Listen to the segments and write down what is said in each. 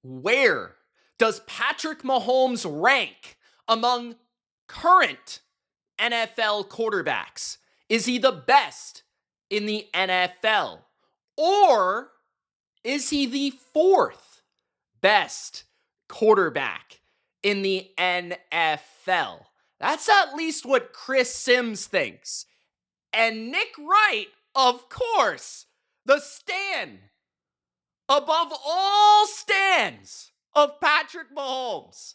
where does Patrick Mahomes rank among current NFL quarterbacks? Is he the best in the NFL? Or is he the fourth best quarterback in the NFL? That's at least what Chris Sims thinks. And Nick Wright, of course, the stan above all stands of Patrick Mahomes.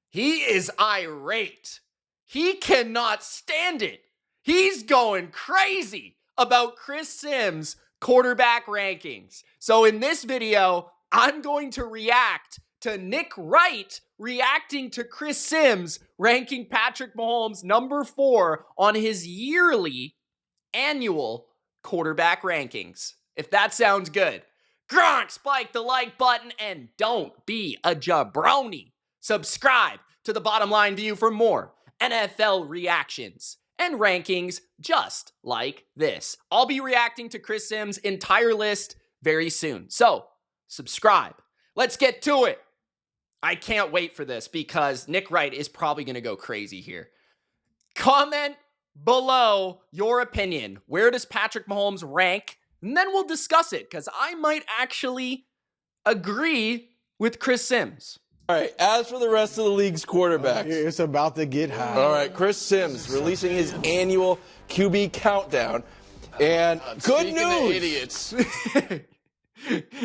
He is irate. He cannot stand it. He's going crazy about Chris Sims' quarterback rankings. So in this video, I'm going to react to Nick Wright reacting to Chris Sims ranking Patrick Mahomes number 4 on his yearly annual quarterback rankings. If that sounds good, grunt, spike the like button, and don't be a jabroni. Subscribe to The Bottom Line View for more NFL reactions and rankings just like this. I'll be reacting to Chris Sims' entire list very soon. So, subscribe. Let's get to it. I can't wait for this because Nick Wright is probably going to go crazy here. Comment below your opinion. Where does Patrick Mahomes rank? And then we'll discuss it because I might actually agree with Chris Sims. All right, as for the rest of the league's quarterbacks. It's about to get high. All right, Chris Sims releasing his annual QB countdown. And good news. Idiots.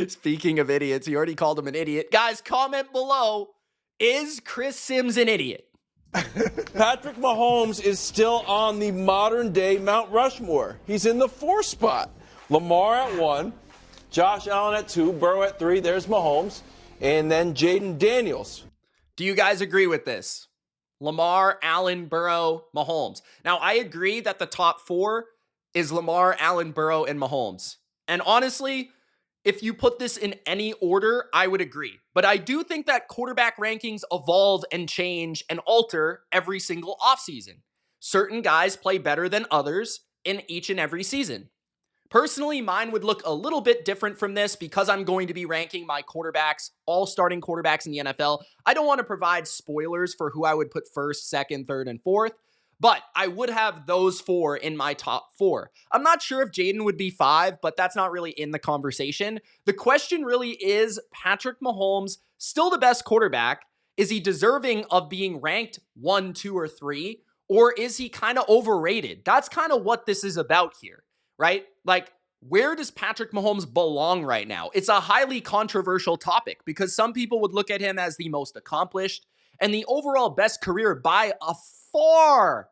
Speaking of idiots, he already called him an idiot. Guys, comment below. Is Chris Sims an idiot? Patrick Mahomes is still on the modern-day Mount Rushmore. He's in the 4th spot. Lamar at 1, Josh Allen at 2, Burrow at 3, there's Mahomes, and then Jaden Daniels. Do you guys agree with this? Lamar, Allen, Burrow, Mahomes. Now, I agree that the top 4 is Lamar, Allen, Burrow, and Mahomes. And honestly, if you put this in any order, I would agree. But I do think that quarterback rankings evolve and change and alter every single offseason. Certain guys play better than others in each and every season. Personally, mine would look a little bit different from this because I'm going to be ranking my quarterbacks, all starting quarterbacks in the NFL. I don't want to provide spoilers for who I would put first, second, third, and fourth, but I would have those 4 in my top 4. I'm not sure if Jaden would be 5, but that's not really in the conversation. The question really is, Patrick Mahomes still the best quarterback? Is he deserving of being ranked 1, 2, or 3? Or is he kind of overrated? That's kind of what this is about here, right? Like, where does Patrick Mahomes belong right now? It's a highly controversial topic because some people would look at him as the most accomplished and the overall best career by a far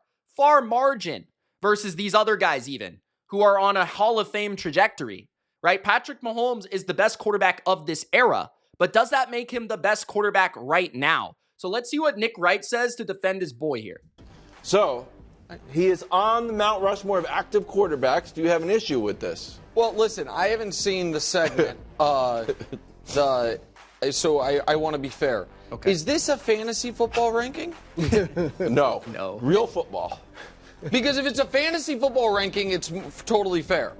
margin versus these other guys even who are on a Hall of Fame trajectory, right? Patrick Mahomes is the best quarterback of this era, but does that make him the best quarterback right now? So let's see what Nick Wright says to defend his boy here. So, he is on the Mount Rushmore of active quarterbacks. Do you have an issue with this? Well, listen, I haven't seen the segment. So I want to be fair. Okay. Is this a fantasy football ranking? No. No. Real football. Because if it's a fantasy football ranking, it's totally fair.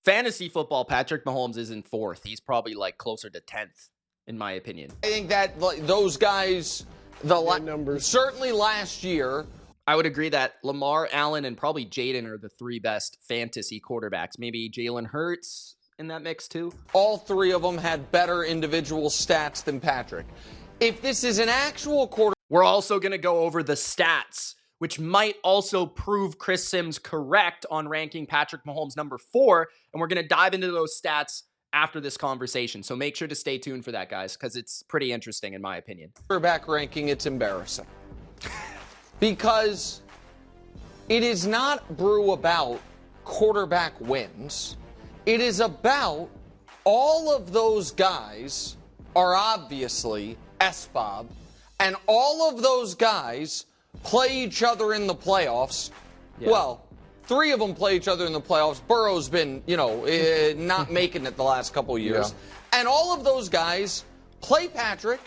Fantasy football, Patrick Mahomes isn't 4th. He's probably like closer to 10th, in my opinion. I think that those guys, numbers. certainly last year. I would agree that Lamar, Allen, and probably Jaden are the 3 best fantasy quarterbacks. Maybe Jalen Hurts in that mix too. All 3 of them had better individual stats than Patrick. If this is an actual quarterback, We're also going to go over the stats, which might also prove Chris Sims correct on ranking Patrick Mahomes number 4. And we're going to dive into those stats after this conversation. So make sure to stay tuned for that, guys, because it's pretty interesting in my opinion. ranking, it's embarrassing. Because it is not brew about quarterback wins. It is about all of those guys are obviously SBOB, and all of those guys play each other in the playoffs. Yeah. Well, 3 of them play each other in the playoffs. Burrow's been, not making it the last couple of years. Yeah. And all of those guys play Patrick.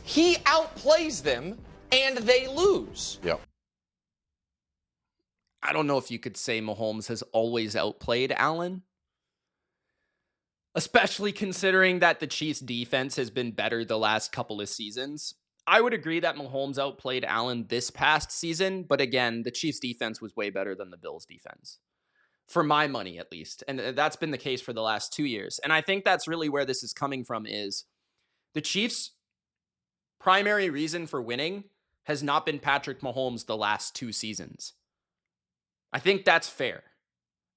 He outplays them, and they lose. Yep. I don't know if you could say Mahomes has always outplayed Allen. especially considering that the Chiefs' defense has been better the last couple of seasons. I would agree that Mahomes outplayed Allen this past season, but again, the Chiefs' defense was way better than the Bills' defense. For my money, at least. And that's been the case for the last 2 years. And I think that's really where this is coming from is the Chiefs' primary reason for winning has not been Patrick Mahomes the last 2 seasons. I think that's fair.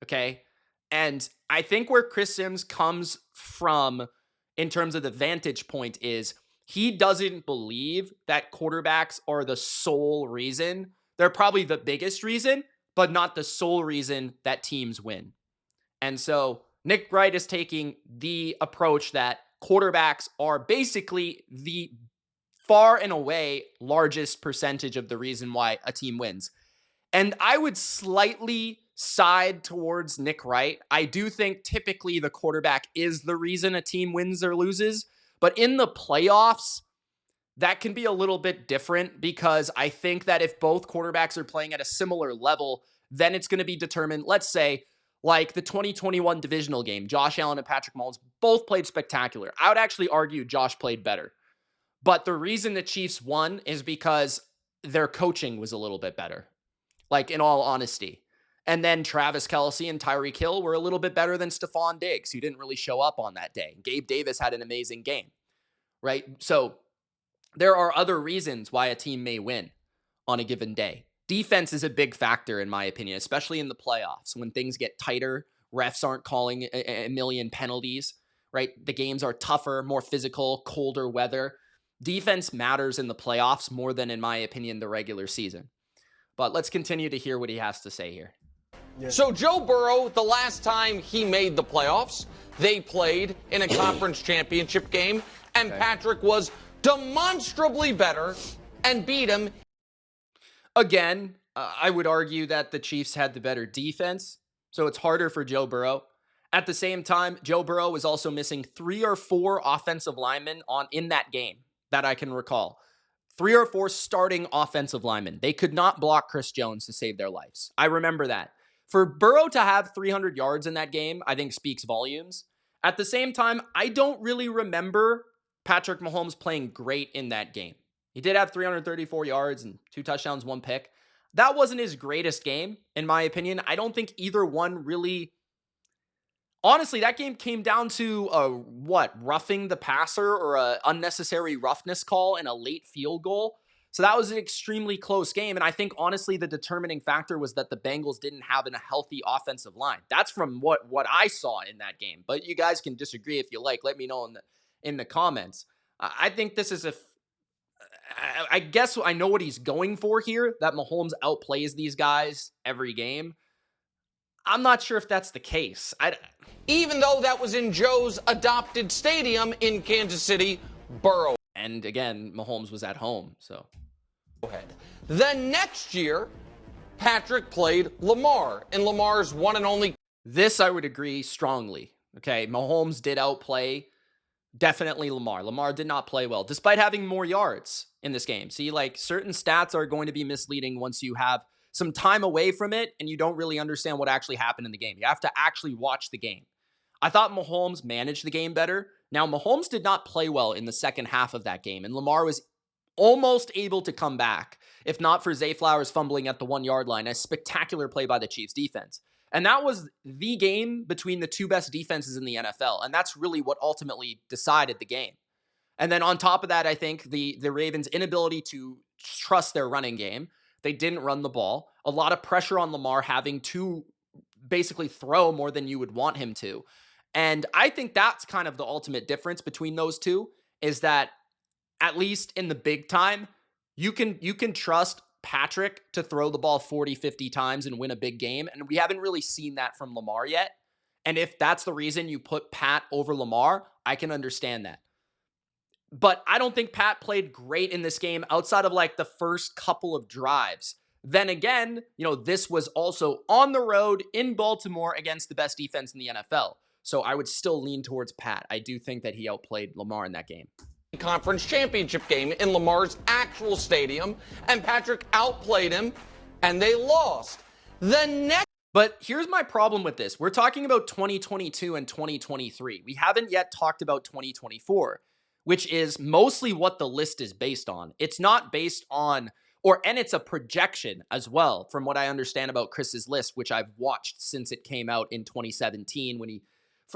Okay? And I think where Chris Sims comes from in terms of the vantage point is he doesn't believe that quarterbacks are the sole reason. They're probably the biggest reason, but not the sole reason that teams win. And so Nick Wright is taking the approach that quarterbacks are basically the far and away largest percentage of the reason why a team wins. And I would slightly side towards Nick Wright. I do think typically the quarterback is the reason a team wins or loses, but in the playoffs, that can be a little bit different because I think that if both quarterbacks are playing at a similar level, then it's going to be determined, let's say, like the 2021 divisional game, Josh Allen and Patrick Mahomes both played spectacular. I would actually argue Josh played better. But the reason the Chiefs won is because their coaching was a little bit better, like in all honesty. And then Travis Kelce and Tyreek Hill were a little bit better than Stephon Diggs, who didn't really show up on that day. Gabe Davis had an amazing game, right? So there are other reasons why a team may win on a given day. Defense is a big factor, in my opinion, especially in the playoffs. When things get tighter, refs aren't calling a million penalties, right? The games are tougher, more physical, colder weather. Defense matters in the playoffs more than, in my opinion, the regular season. But let's continue to hear what he has to say here. So Joe Burrow, the last time he made the playoffs, they played in a conference championship game, and Patrick was demonstrably better and beat him. Again, I would argue that the Chiefs had the better defense, so it's harder for Joe Burrow. At the same time, Joe Burrow was also missing 3 or 4 offensive linemen in that game that I can recall. 3 or 4 starting offensive linemen. They could not block Chris Jones to save their lives. I remember that. For Burrow to have 300 yards in that game, I think speaks volumes. At the same time, I don't really remember Patrick Mahomes playing great in that game. He did have 334 yards and 2 touchdowns, 1 pick. That wasn't his greatest game, in my opinion. I don't think either one really... Honestly, that game came down to roughing the passer or a unnecessary roughness call and a late field goal. So that was an extremely close game. And I think, honestly, the determining factor was that the Bengals didn't have a healthy offensive line. That's from what I saw in that game. But you guys can disagree if you like. Let me know in the comments. I think this is I guess I know what he's going for here, that Mahomes outplays these guys every game. I'm not sure if that's the case. Even though that was in Joe's adopted stadium in Kansas City, Burrow. And again, Mahomes was at home, so. The next year, Patrick played Lamar in Lamar's one and only. This I would agree strongly. Okay, Mahomes did outplay definitely Lamar. Lamar did not play well, despite having more yards in this game. See, like certain stats are going to be misleading once you have some time away from it and you don't really understand what actually happened in the game. You have to actually watch the game. I thought Mahomes managed the game better. Now, Mahomes did not play well in the second half of that game, and Lamar was almost able to come back, if not for Zay Flowers fumbling at the 1-yard line. A spectacular play by the Chiefs defense. And that was the game between the 2 best defenses in the NFL, and that's really what ultimately decided the game. And then on top of that, I think the Ravens' inability to trust their running game. They didn't run the ball. A lot of pressure on Lamar having to basically throw more than you would want him to. And I think that's kind of the ultimate difference between those two, is that at least in the big time, you can trust Patrick to throw the ball 40, 50 times and win a big game. And we haven't really seen that from Lamar yet. And if that's the reason you put Pat over Lamar, I can understand that. But I don't think Pat played great in this game outside of like the first couple of drives. Then again, this was also on the road in Baltimore against the best defense in the NFL. So I would still lean towards Pat. I do think that he outplayed Lamar in that game. Conference championship game in Lamar's actual stadium, and Patrick outplayed him, and they lost. The next But here's my problem with this. We're talking about 2022 and 2023. We haven't yet talked about 2024, which is mostly what the list is based on. It's not based on, and it's a projection as well, from what I understand about Chris's list, which I've watched since it came out in 2017 when he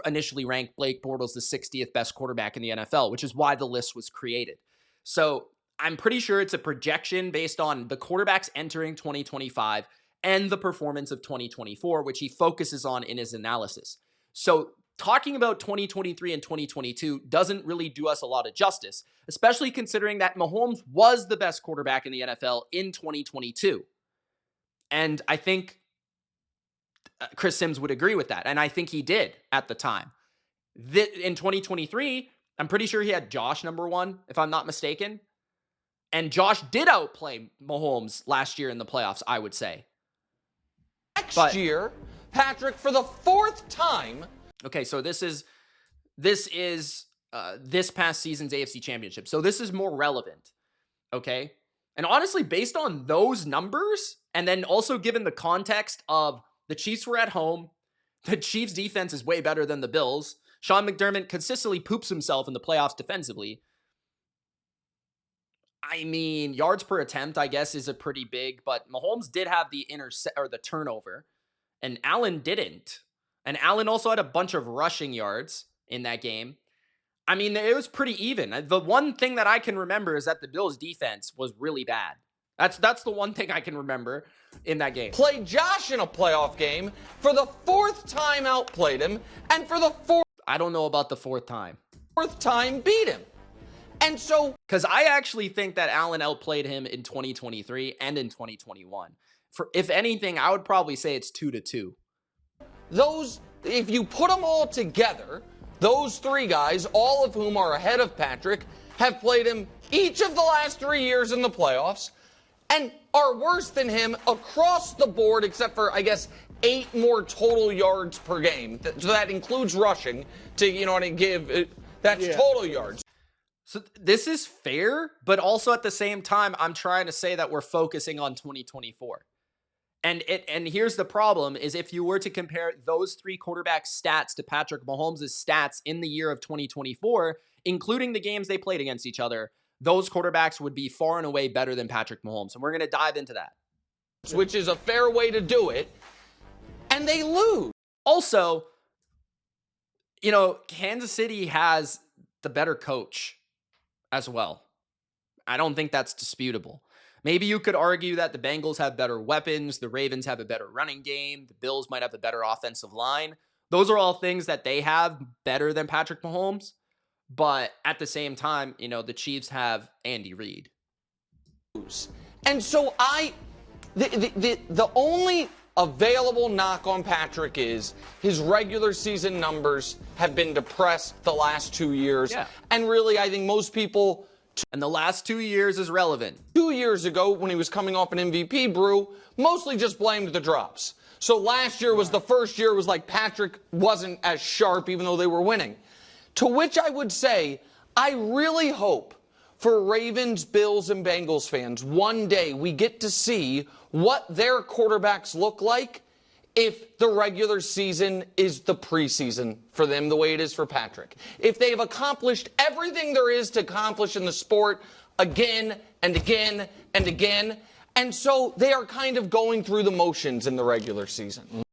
initially ranked Blake Bortles the 60th best quarterback in the NFL, which is why the list was created. So I'm pretty sure it's a projection based on the quarterbacks entering 2025 and the performance of 2024, which he focuses on in his analysis. So talking about 2023 and 2022 doesn't really do us a lot of justice, especially considering that Mahomes was the best quarterback in the NFL in 2022. And I think Chris Sims would agree with that. And I think he did at the time. In 2023, I'm pretty sure he had Josh number one, if I'm not mistaken. And Josh did outplay Mahomes last year in the playoffs, I would say. Next year, Patrick, for the fourth time. Okay, so this is this past season's AFC Championship. So this is more relevant, okay? And honestly, based on those numbers, and then also given the context of the Chiefs were at home, the Chiefs' defense is way better than the Bills. Sean McDermott consistently poops himself in the playoffs defensively. I mean, yards per attempt, I guess, is a pretty big, but Mahomes did have the the turnover, and Allen didn't. And Allen also had a bunch of rushing yards in that game. I mean, it was pretty even. The one thing that I can remember is that the Bills' defense was really bad. That's the one thing I can remember in that game. Played Josh in a playoff game, for the fourth time outplayed him, and for the I don't know about the fourth time beat him. And so, because I actually think that Allen outplayed him in 2023 and in 2021. If anything, I would probably say it's 2-2. Those, if you put them all together, those three guys, all of whom are ahead of Patrick, have played him each of the last 3 years in the playoffs and are worse than him across the board, except for, I guess, 8 more total yards per game. So that includes rushing to, give, that's total yards. So this is fair, but also at the same time, I'm trying to say that we're focusing on 2024. And here's the problem is if you were to compare those three quarterback stats to Patrick Mahomes' stats in the year of 2024, including the games they played against each other, those quarterbacks would be far and away better than Patrick Mahomes. And we're going to dive into that. Which is a fair way to do it. And they lose. Also, Kansas City has the better coach as well. I don't think that's disputable. Maybe you could argue that the Bengals have better weapons, the Ravens have a better running game, the Bills might have a better offensive line. Those are all things that they have better than Patrick Mahomes. But at the same time, the Chiefs have Andy Reid. And so the only available knock on Patrick is his regular season numbers have been depressed the last 2 years. Yeah. And really, I think most people... And the last 2 years is relevant. 2 years ago, when he was coming off an MVP brew, mostly just blamed the drops. So last year was the first year it was like Patrick wasn't as sharp even though they were winning. To which I would say, I really hope for Ravens, Bills, and Bengals fans, one day we get to see what their quarterbacks look like if the regular season is the preseason for them the way it is for Patrick. If they've accomplished everything there is to accomplish in the sport again and again and again. And so they are kind of going through the motions in the regular season.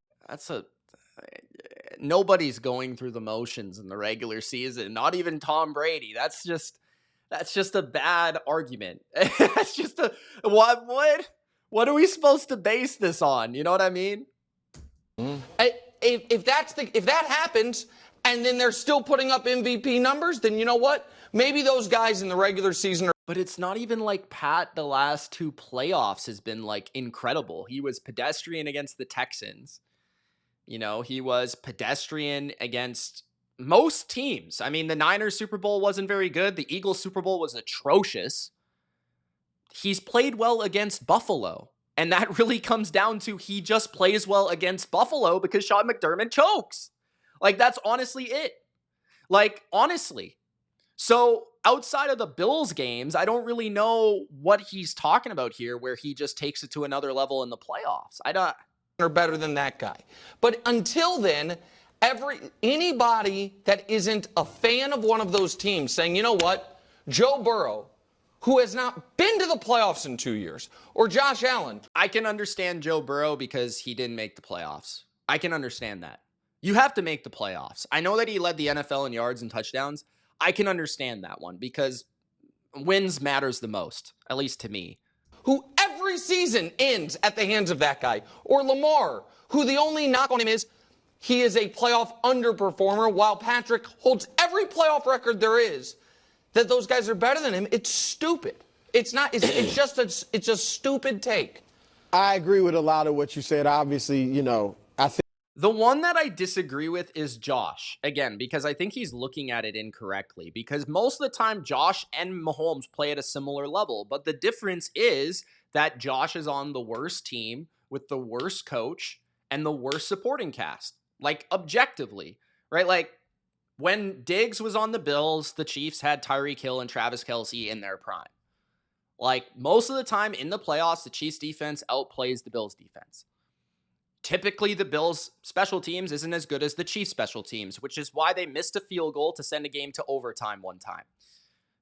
Nobody's going through the motions in the regular season, not even Tom Brady. That's just a bad argument. That's just what are we supposed to base this on? You know what I mean? If that happens and then they're still putting up MVP numbers, then you know what? Maybe those guys in the regular season are... But it's not even like Pat the last 2 playoffs has been like incredible. He was pedestrian against the Texans. He was pedestrian against most teams. I mean, the Niners Super Bowl wasn't very good. The Eagles Super Bowl was atrocious. He's played well against Buffalo. And that really comes down to he just plays well against Buffalo because Sean McDermott chokes. Like, that's honestly it. Like, honestly. So, outside of the Bills games, I don't really know what he's talking about here where he just takes it to another level in the playoffs. are better than that guy. But until then, anybody that isn't a fan of one of those teams saying, you know what, Joe Burrow, who has not been to the playoffs in 2 years, or Josh Allen. I can understand Joe Burrow because he didn't make the playoffs. I can understand that. You have to make the playoffs. I know that he led the NFL in yards and touchdowns. I can understand that one because wins matters the most, at least to me. Who every season ends at the hands of that guy. Or Lamar, who the only knock on him is he is a playoff underperformer while Patrick holds every playoff record there is that those guys are better than him. It's stupid. It's not, it's just a stupid take. I agree with a lot of what you said. Obviously, I think The one that I disagree with is Josh, again, because I think he's looking at it incorrectly. Because most of the time, Josh and Mahomes play at a similar level. But the difference is that Josh is on the worst team with the worst coach and the worst supporting cast. Like, objectively, right? Like, when Diggs was on the Bills, the Chiefs had Tyreek Hill and Travis Kelce in their prime. Like, most of the time in the playoffs, the Chiefs defense outplays the Bills defense. Typically, the Bills' special teams isn't as good as the Chiefs' special teams, which is why they missed a field goal to send a game to overtime one time.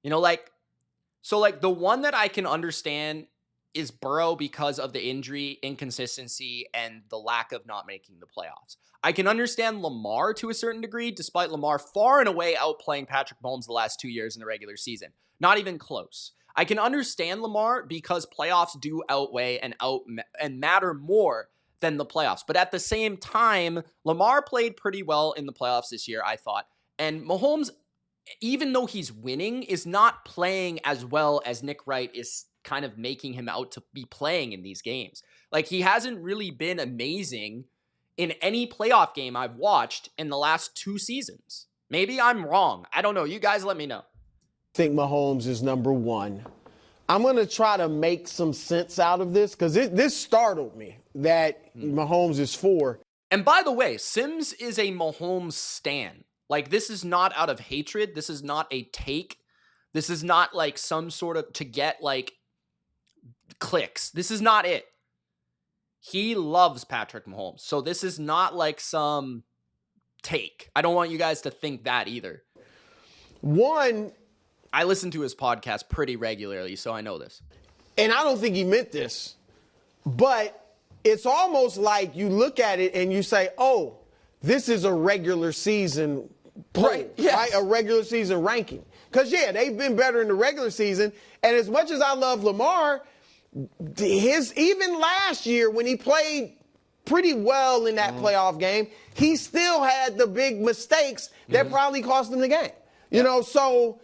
The one that I can understand is Burrow because of the injury, inconsistency, and the lack of not making the playoffs. I can understand Lamar to a certain degree, despite Lamar far and away outplaying Patrick Mahomes the last 2 years in the regular season. Not even close. I can understand Lamar because playoffs do outweigh and matter more than the playoffs. But at the same time, Lamar played pretty well in the playoffs this year, I thought. And Mahomes, even though he's winning, is not playing as well as Nick Wright is kind of making him out to be playing in these games. Like, he hasn't really been amazing in any playoff game I've watched in the last 2 seasons. Maybe I'm wrong. I don't know. You guys let me know. Mahomes is number one. I'm going to try to make some sense out of this because this startled me that Mahomes is 4. And by the way, Sims is a Mahomes stan. Like, this is not out of hatred. This is not a take. This is not like some sort of to get like clicks. This is not it. He loves Patrick Mahomes. So this is not like some take. I don't want you guys to think that either. One, I listen to his podcast pretty regularly, so I know this. And I don't think he meant this, but it's almost like you look at it and you say, oh, this is a regular season poll, right? Yes. Right? A regular season ranking. Because, yeah, they've been better in the regular season. And as much as I love Lamar, even last year when he played pretty well in that playoff game, he still had the big mistakes that probably cost him the game. You know, so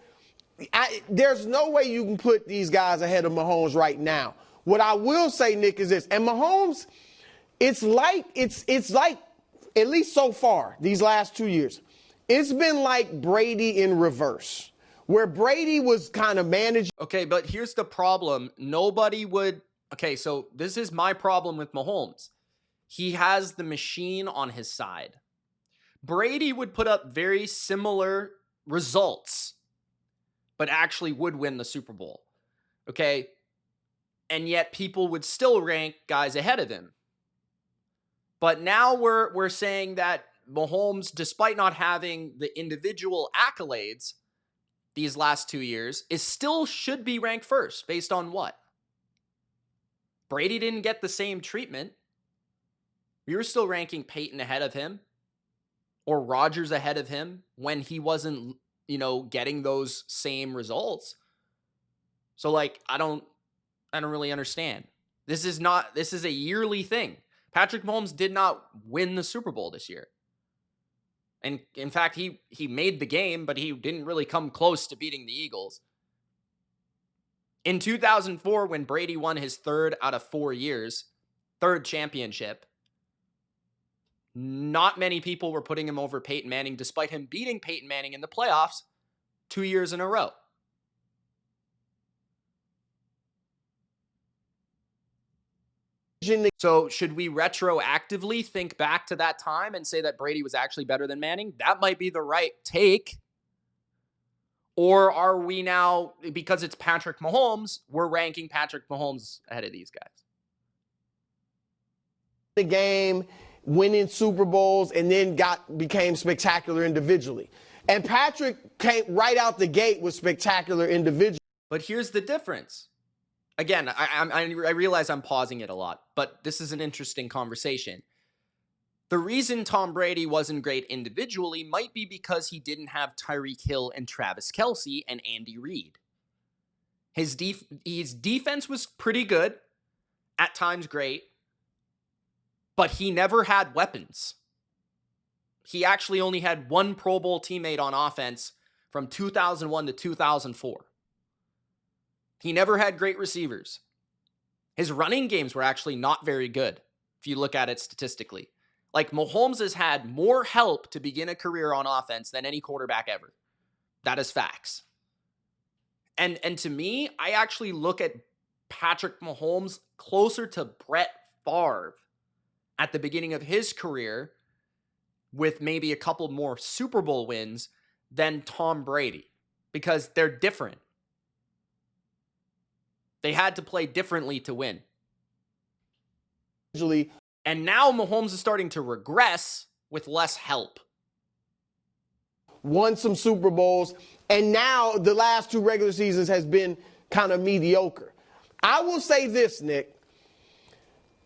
there's no way you can put these guys ahead of Mahomes right now. What I will say, Nick, is this. And Mahomes, it's like, at least so far, these last 2 years, it's been like Brady in reverse, where Brady was kind of managed. Okay, but here's the problem. Okay, so this is my problem with Mahomes. He has the machine on his side. Brady would put up very similar results, but actually would win the Super Bowl. Okay? And yet people would still rank guys ahead of him. But now we're saying that Mahomes, despite not having the individual accolades these last 2 years, still should be ranked first. Based on what? Brady didn't get the same treatment. We were still ranking Peyton ahead of him or Rodgers ahead of him when he wasn't, getting those same results. So, like, I don't really understand. This is a yearly thing. Patrick Mahomes did not win the Super Bowl this year. And in fact, he made the game, but he didn't really come close to beating the Eagles. In 2004, when Brady won his third out of 4 years, third championship, not many people were putting him over Peyton Manning, despite him beating Peyton Manning in the playoffs 2 years in a row. So should we retroactively think back to that time and say that Brady was actually better than Manning? That might be the right take. Or are we now, because it's Patrick Mahomes, we're ranking Patrick Mahomes ahead of these guys? the game, winning Super Bowls, and then became spectacular individually. And Patrick came right out the gate with spectacular individually. But here's the difference. Again, I realize I'm pausing it a lot, but this is an interesting conversation. The reason Tom Brady wasn't great individually might be because he didn't have Tyreek Hill and Travis Kelce and Andy Reid. His defense was pretty good, at times great, but he never had weapons. He actually only had one Pro Bowl teammate on offense from 2001 to 2004. He never had great receivers. His running games were actually not very good, if you look at it statistically. Like, Mahomes has had more help to begin a career on offense than any quarterback ever. That is facts. And to me, I actually look at Patrick Mahomes closer to Brett Favre at the beginning of his career, with maybe a couple more Super Bowl wins, than Tom Brady, because they're different. They had to play differently to win. And now Mahomes is starting to regress with less help. Won some Super Bowls, and now the last two regular seasons has been kind of mediocre. I will say this, Nick.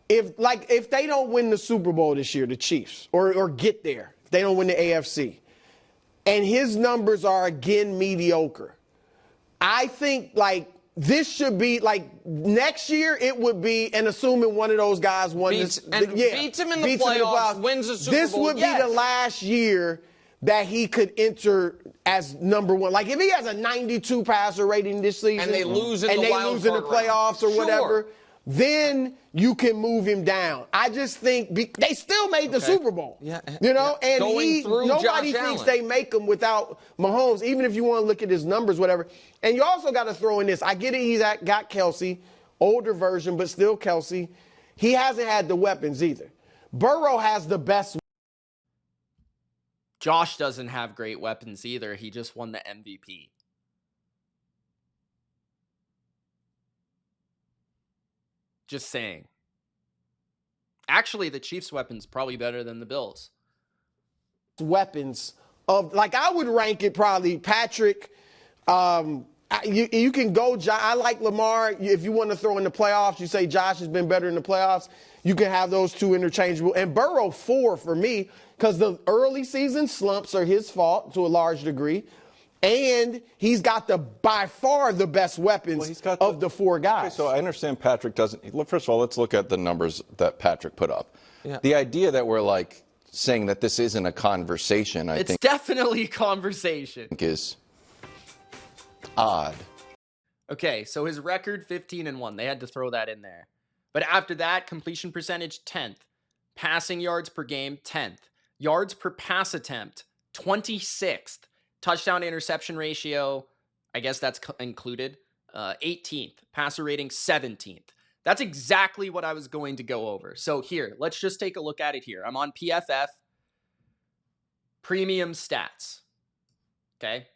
If they don't win the Super Bowl this year, the Chiefs, or get there, if they don't win the AFC, and his numbers are again mediocre, I think this should be next year. It would be, and assuming one of those guys beats him in the playoffs, wins the Super Bowl. This would be the last year that he could enter as number one. Like, if he has a 92 passer rating this season, and they lose in the playoffs or whatever, then you can move him down. I just think they still made the Super Bowl. Yeah, and nobody Josh thinks Allen. they make them without Mahomes, even if you want to look at his numbers, whatever. And you also got to throw in this. I get it, he's got Kelce, older version, but still Kelce. He hasn't had the weapons either. Burrow has the best. Josh doesn't have great weapons either. He just won the MVP. Just saying. Actually, the Chiefs' weapons probably better than the Bills. Weapons of, I would rank it probably Patrick. You can go. I like Lamar. If you want to throw in the playoffs, you say Josh has been better in the playoffs. You can have those two interchangeable. And Burrow 4 for me, because the early season slumps are his fault to a large degree. And he's got by far the best weapons of the four guys. Okay, so I understand Patrick doesn't. First of all, let's look at the numbers that Patrick put up. Yeah. The idea that we're saying that this isn't a conversation, I think. It's definitely a conversation. Is odd. Okay, so his record 15-1. They had to throw that in there. But after that, completion percentage 10th, passing yards per game 10th, yards per pass attempt 26th. Touchdown interception ratio, I guess that's included, 18th. Passer rating, 17th. That's exactly what I was going to go over. So here, let's just take a look at it here. I'm on PFF Premium Stats. Okay?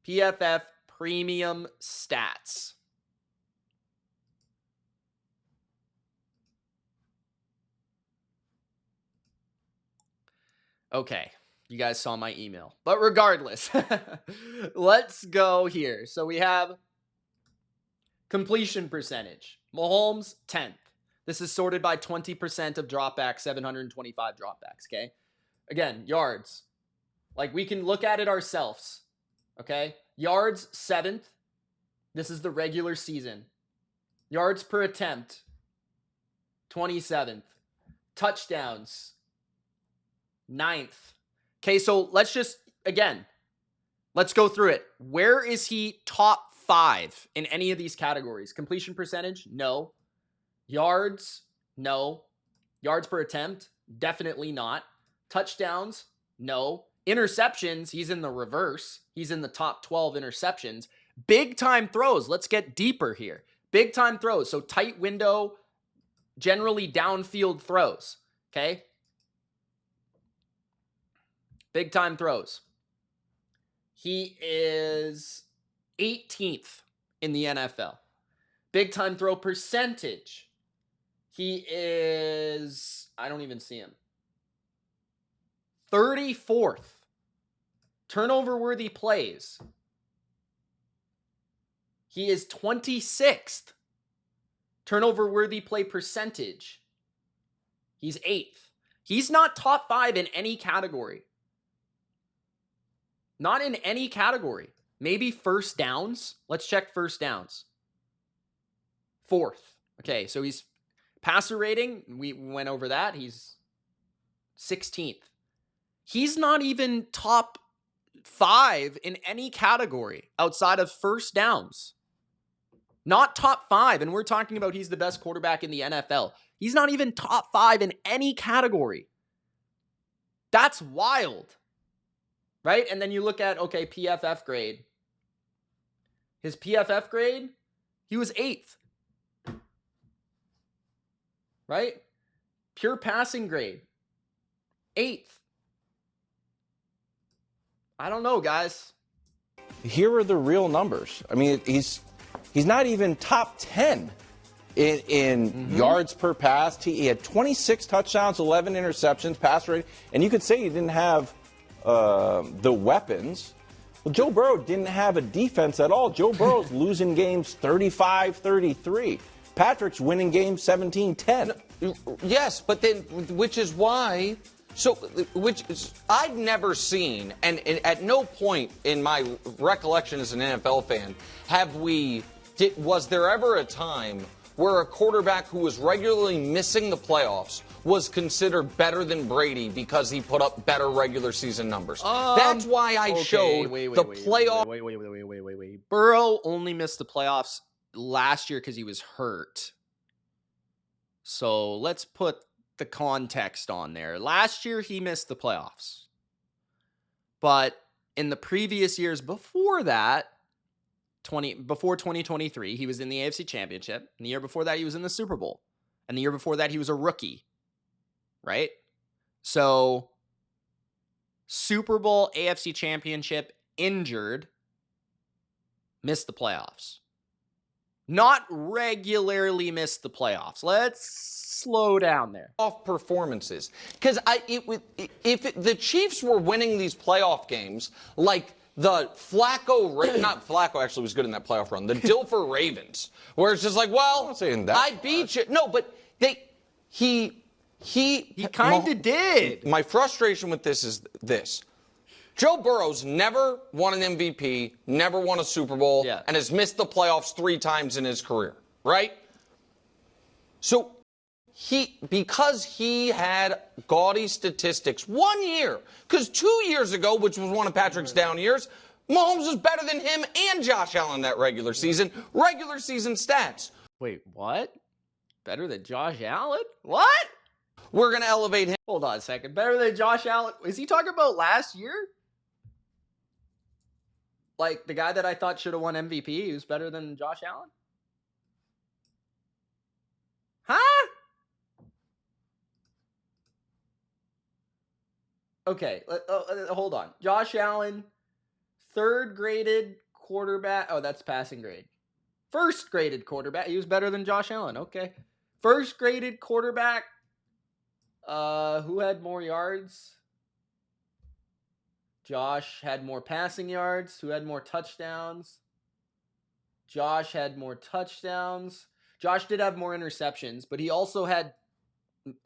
PFF Premium Stats. Okay. You guys saw my email. But regardless, let's go here. So we have completion percentage. Mahomes, 10th. This is sorted by 20% of dropbacks, 725 dropbacks, okay? Again, yards. We can look at it ourselves, okay? Yards, 7th. This is the regular season. Yards per attempt, 27th. Touchdowns, 9th. Okay, so let's go through it. Where is he top 5 in any of these categories? Completion percentage? No. Yards? No. Yards per attempt? Definitely not. Touchdowns? No. Interceptions? He's in the reverse. He's in the top 12 interceptions. Big time throws. Let's get deeper here. Big time throws. So tight window, generally downfield throws. Okay? Big time throws. He is 18th in the NFL. Big time throw percentage. He is, I don't even see him. 34th. Turnover-worthy plays. He is 26th. Turnover-worthy play percentage. He's 8th. He's not top 5 in any category. Not in any category. Maybe first downs. Let's check first downs. 4th. Okay, so he's passer rating. We went over that. He's 16th. He's not even top 5 in any category outside of first downs. Not top 5, and we're talking about he's the best quarterback in the NFL. He's not even top 5 in any category. That's wild. Right? And then you look at, okay, PFF grade. His PFF grade, he was 8th. Right? Pure passing grade, 8th. I don't know, guys. Here are the real numbers. I mean, he's not even top 10 in yards per pass. He had 26 touchdowns, 11 interceptions, pass rate, and you could say he didn't have the weapons. Well, Joe Burrow didn't have a defense at all. Joe Burrow's losing games 35-33. Patrick's winning games 17-10. Yes, but then, which is why, I've never seen, and at no point in my recollection as an NFL fan, was there ever a time where a quarterback who was regularly missing the playoffs was considered better than Brady because he put up better regular season numbers? That's why I showed the playoff. Wait. Burrow only missed the playoffs last year because he was hurt. So let's put the context on there. Last year he missed the playoffs. But in the previous years before that, before 2023, he was in the AFC Championship. And the year before that, he was in the Super Bowl. And the year before that, he was a rookie. Right? So, Super Bowl, AFC Championship, injured, missed the playoffs. Not regularly missed the playoffs. Let's slow down there. Off performances. Because if the Chiefs were winning these playoff games like the not Flacco actually was good in that playoff run, the Dilfer Ravens, where it's just like, well, I beat you. No, but he kind of did. My frustration with this is this. Joe Burrow's never won an MVP, never won a Super Bowl, and has missed the playoffs 3 times in his career, right? So because he had gaudy statistics 1 year, because 2 years ago, which was one of Patrick's down years, Mahomes was better than him and Josh Allen that regular season stats. Wait, what? Better than Josh Allen? What? We're going to elevate him. Hold on a second. Better than Josh Allen? Is he talking about last year? Like the guy that I thought should have won MVP, he was better than Josh Allen? Huh? Okay, hold on. Josh Allen, 3rd graded quarterback. Oh, that's passing grade. 1st graded quarterback. He was better than Josh Allen. Okay. 1st graded quarterback. Who had more yards? Josh had more passing yards. Who had more touchdowns? Josh had more touchdowns. Josh did have more interceptions, but he also had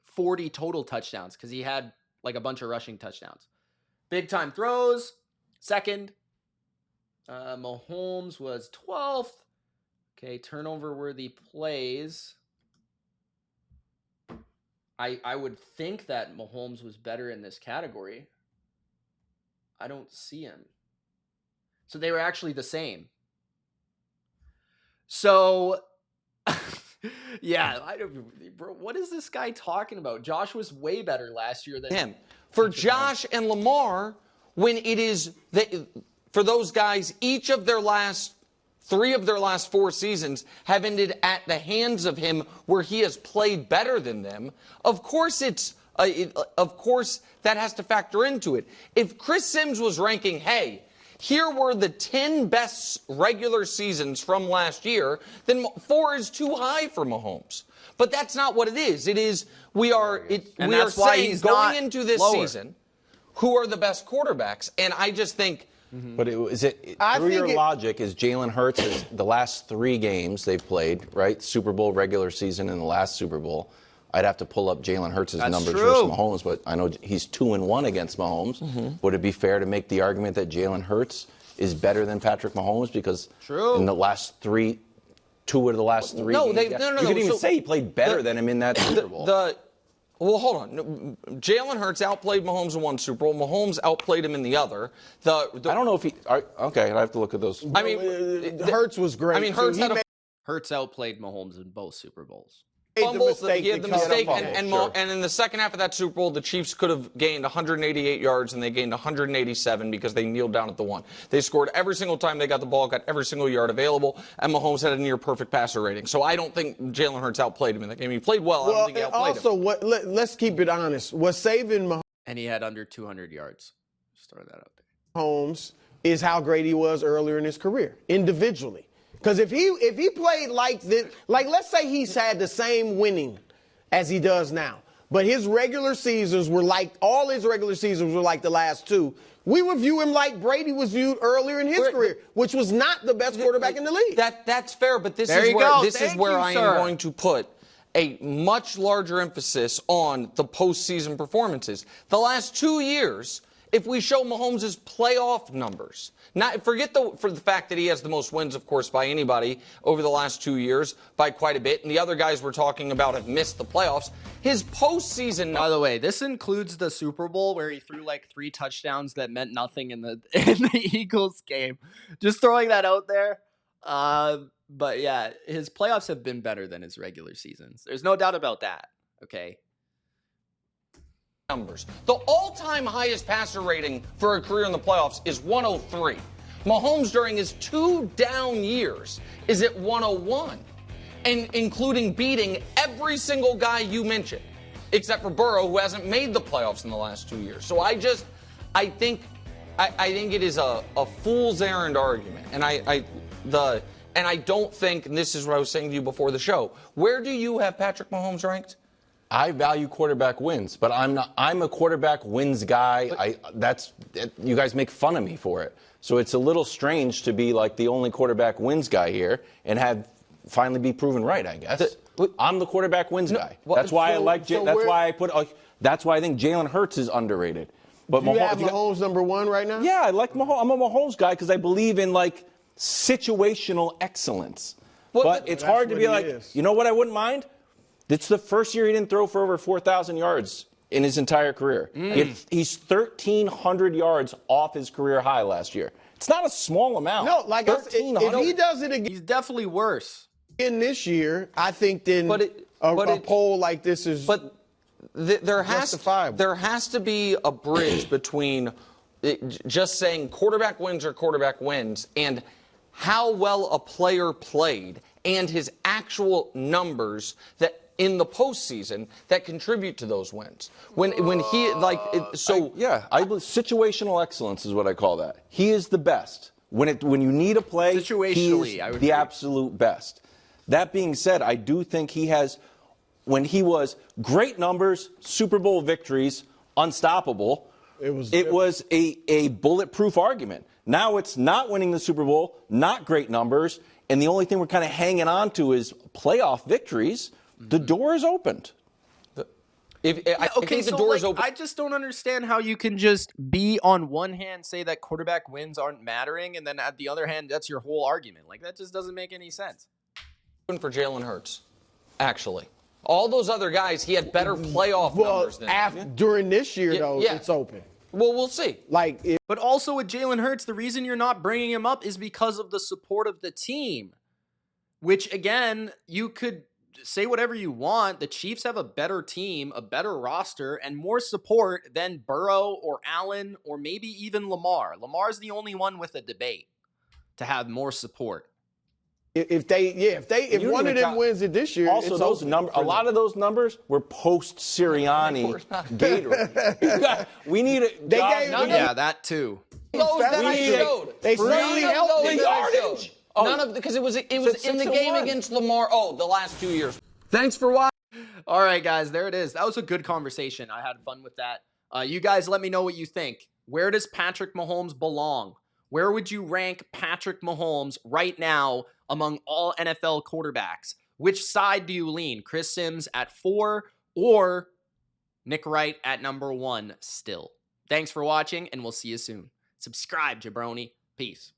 40 total touchdowns because he had like a bunch of rushing touchdowns. Big time throws, 2nd. Mahomes was 12th. Okay, turnover worthy plays. I would think that Mahomes was better in this category. I don't see him. So they were actually the same. So, yeah, bro, what is this guy talking about? Josh was way better last year than him. For Josh and Lamar, when it is for those guys, each of their last 3 of their last 4 seasons have ended at the hands of him where he has played better than them. Of course, of course that has to factor into it. If Chris Sims was ranking, hey, here were the 10 best regular seasons from last year, then 4 is too high for Mahomes. But that's not what it is. It is we are saying going into this season, who are the best quarterbacks? And I just think. But through your logic, is Jalen Hurts the last 3 games they've played, right? Super Bowl, regular season, and the last Super Bowl. I'd have to pull up Jalen Hurts' numbers versus Mahomes, but I know he's 2-1 against Mahomes. Would it be fair to make the argument that Jalen Hurts is better than Patrick Mahomes because in the last 2 of the last 3 games? You could even say he played better than him in that Super Bowl. Well, hold on. Jalen Hurts outplayed Mahomes in one Super Bowl. Mahomes outplayed him in the other. I don't know if he. Okay, I have to look at those. I mean, Hurts was great. I mean, Hurts outplayed Mahomes in both Super Bowls. Fumbles, he had the mistake, and in the second half of that Super Bowl, the Chiefs could have gained 188 yards, and they gained 187 because they kneeled down at the 1. They scored every single time they got the ball, got every single yard available, and Mahomes had a near-perfect passer rating. So I don't think Jalen Hurts outplayed him in that game. He played well. I don't think he outplayed him. Let's keep it honest. What's saving Mahomes? And he had under 200 yards. Just throw that out there. Mahomes is how great he was earlier in his career, individually. Because if he played like this, like let's say he's had the same winning as he does now, but his regular seasons were like, all his regular seasons were like the last 2, we would view him like Brady was viewed earlier in his career, which was not the best quarterback in the league. That's fair, but this is where I am going to put a much larger emphasis on the postseason performances. The last 2 years, if we show Mahomes' playoff numbers, forget for the fact that he has the most wins, of course, by anybody over the last 2 years by quite a bit, and the other guys we're talking about have missed the playoffs. His postseason. By the way, this includes the Super Bowl where he threw like 3 touchdowns that meant nothing in the Eagles game. Just throwing that out there. But yeah, his playoffs have been better than his regular seasons. There's no doubt about that. Okay. Numbers. The all-time highest passer rating for a career in the playoffs is 103. Mahomes, during his 2 down years, is at 101, and including beating every single guy you mentioned, except for Burrow, who hasn't made the playoffs in the last 2 years. So I think it is a fool's errand argument, and I don't think, and this is what I was saying to you before the show. Where do you have Patrick Mahomes ranked? I value quarterback wins, but I'm a quarterback wins guy. You guys make fun of me for it. So it's a little strange to be like the only quarterback wins guy here and have finally be proven right, I guess. I'm the quarterback wins guy. That's why that's why I think Jalen Hurts is underrated. But you have Mahomes number 1 right now? Yeah, I like Mahomes. I'm a Mahomes guy because I believe in like situational excellence. But it's hard to be like, you know what I wouldn't mind? It's the first year he didn't throw for over 4,000 yards in his entire career. He's 1,300 yards off his career high last year. It's not a small amount. No, like if he does it again, he's definitely worse in this year. I think then a poll like this is. But there has to be a bridge between just saying quarterback wins or quarterback wins and how well a player played and his actual numbers that in the postseason that contribute to those wins. Situational excellence is what I call that. He is the best. When you need a play, he is the absolute best. That being said, I do think he has, when he was great numbers, Super Bowl victories, unstoppable, it was a bulletproof argument. Now it's not winning the Super Bowl, not great numbers, and the only thing we're kind of hanging on to is playoff victories. The door is opened. I think the door is open. I just don't understand how you can just be on one hand say that quarterback wins aren't mattering, and then at the other hand, that's your whole argument. Like, that just doesn't make any sense. For Jalen Hurts, actually. All those other guys, he had better playoff numbers than during this year, it's open. Well, we'll see. But also with Jalen Hurts, the reason you're not bringing him up is because of the support of the team, which, again, you could say whatever you want. The Chiefs have a better team, a better roster, and more support than Burrow or Allen or maybe even Lamar. Lamar's the only one with a debate to have more support. If one of them wins it this year, also those numbers, a lot of those numbers were post Sirianni Gatorade. We need it. Yeah, that too. Those that I They- showed. they None certainly of helped those the that I yardage. showed. Oh. None of because it was Said in the 6 and game 1. against Lamar. Oh, the last 2 years. Thanks for watching. All right, guys, there it is. That was a good conversation. I had fun with that. You guys let me know what you think. Where does Patrick Mahomes belong? Where would you rank Patrick Mahomes right now among all NFL quarterbacks? Which side do you lean? Chris Sims at 4 or Nick Wright at number 1 still? Thanks for watching, and we'll see you soon. Subscribe, jabroni. Peace.